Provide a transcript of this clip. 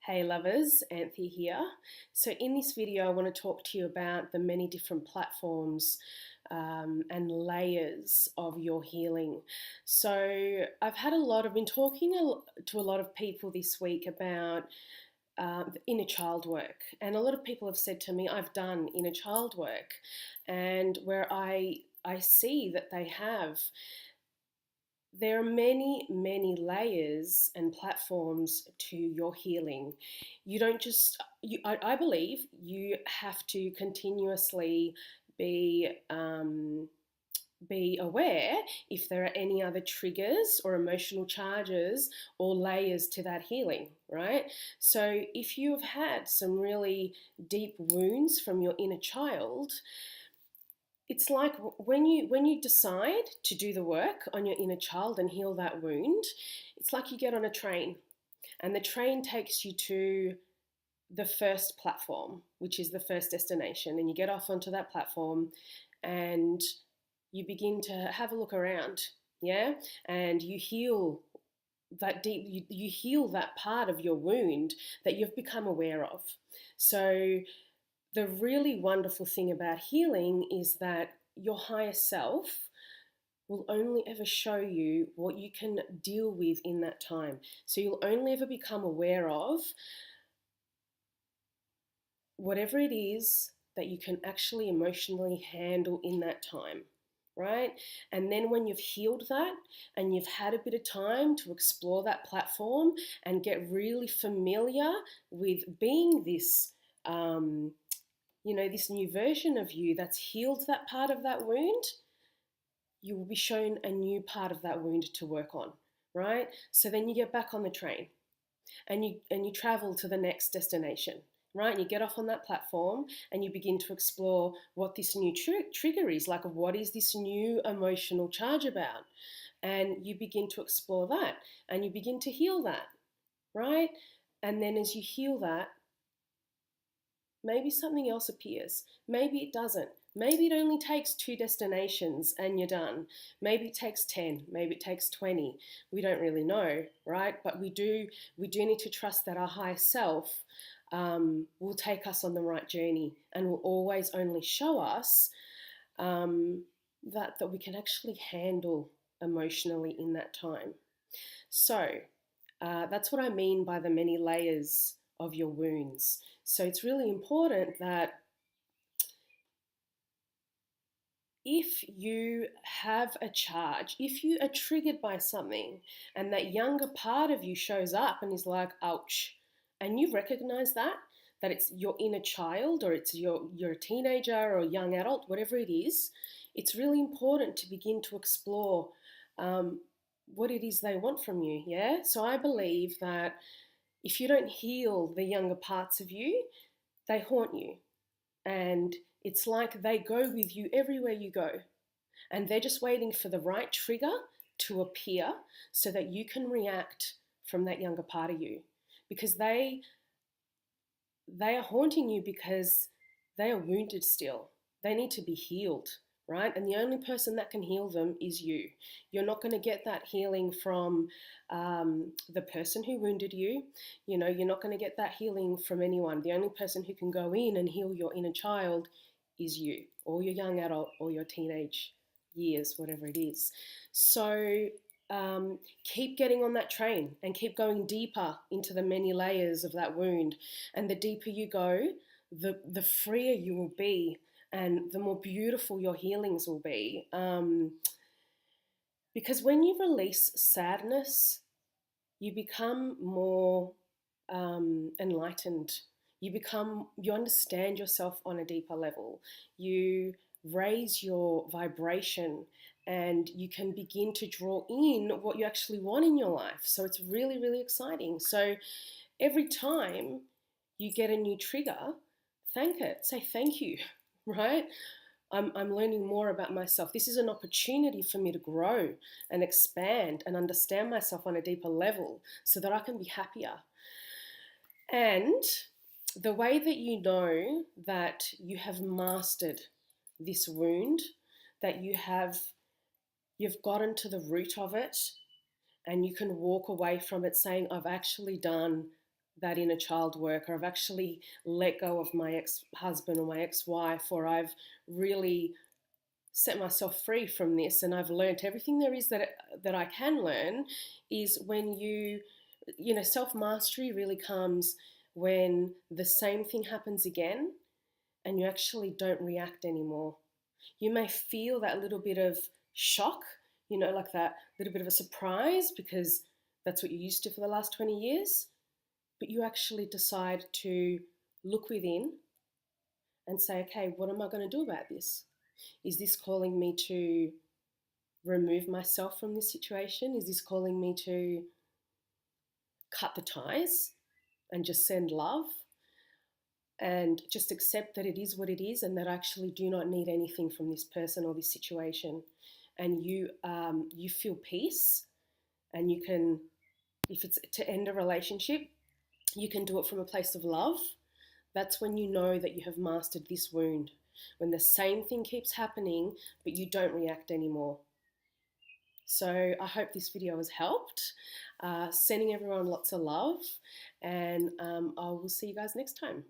Hey lovers, Anthea here. So in this video I want to talk to you about the many different platforms and layers of your healing. So been talking to a lot of people this week about inner child work, and a lot of people have said to me, I've done inner child work, and where I see that there are many, many layers and platforms to your healing. You don't just, I believe you have to continuously be, be aware if there are any other triggers or emotional charges or layers to that healing, right? So if you have had some really deep wounds from your inner child, it's like when you decide to do the work on your inner child and heal that wound, it's like you get on a train, and the train takes you to the first platform, which is the first destination, and you get off onto that platform and you begin to have a look around, yeah, and you heal that you heal that part of your wound that you've become aware of. So the really wonderful thing about healing is that your higher self will only ever show you what you can deal with in that time. So you'll only ever become aware of whatever it is that you can actually emotionally handle in that time, right? And then when you've healed that and you've had a bit of time to explore that platform and get really familiar with being this this new version of you that's healed that part of that wound, you will be shown a new part of that wound to work on, right? So then you get back on the train and you travel to the next destination, right? And you get off on that platform and you begin to explore what this new trigger is, like what is this new emotional charge about? And you begin to explore that and you begin to heal that, right? And then as you heal that, maybe something else appears. Maybe it doesn't. Maybe it only takes 2 destinations and you're done. Maybe it takes 10. Maybe it takes 20. We don't really know, right? But we do need to trust that our higher self will take us on the right journey and will always only show us that we can actually handle emotionally in that time. So that's what I mean by the many layers of your wounds. So it's really important that if you have a charge, if you are triggered by something and that younger part of you shows up and is like, ouch, and you recognize that it's your inner child or it's you're a teenager or a young adult, whatever it is, it's really important to begin to explore what it is they want from you, yeah? So I believe that if you don't heal the younger parts of you, they haunt you. And it's like they go with you everywhere you go. And they're just waiting for the right trigger to appear so that you can react from that younger part of you. Because they are haunting you because they are wounded still. They need to be healed, right? And the only person that can heal them is you. You're not going to get that healing from the person who wounded you. You know, you're not going to get that healing from anyone. The only person who can go in and heal your inner child is you, or your young adult, or your teenage years, whatever it is. So keep getting on that train and keep going deeper into the many layers of that wound. And the deeper you go, the freer you will be and the more beautiful your healings will be. Because when you release sadness, you become more enlightened. You understand yourself on a deeper level. You raise your vibration and you can begin to draw in what you actually want in your life. So it's really, really exciting. So every time you get a new trigger, thank it. Say thank you, right? I'm learning more about myself. This is an opportunity for me to grow and expand and understand myself on a deeper level so that I can be happier. And the way that you know that you have mastered this wound, that you've gotten to the root of it and you can walk away from it saying, I've actually done that inner child work, or I've actually let go of my ex-husband or my ex-wife, or I've really set myself free from this and I've learned everything there is that I can learn, is when you know, self-mastery really comes when the same thing happens again and you actually don't react anymore. You may feel that little bit of shock, you know, like that little bit of a surprise because that's what you're used to for the last 20 years, but you actually decide to look within and say, okay, what am I going to do about this? Is this calling me to remove myself from this situation? Is this calling me to cut the ties and just send love and just accept that it is what it is and that I actually do not need anything from this person or this situation? And you feel peace, and you can, if it's to end a relationship, you can do it from a place of love. That's when you know that you have mastered this wound. When the same thing keeps happening, but you don't react anymore. So I hope this video has helped. Sending everyone lots of love, and I will see you guys next time.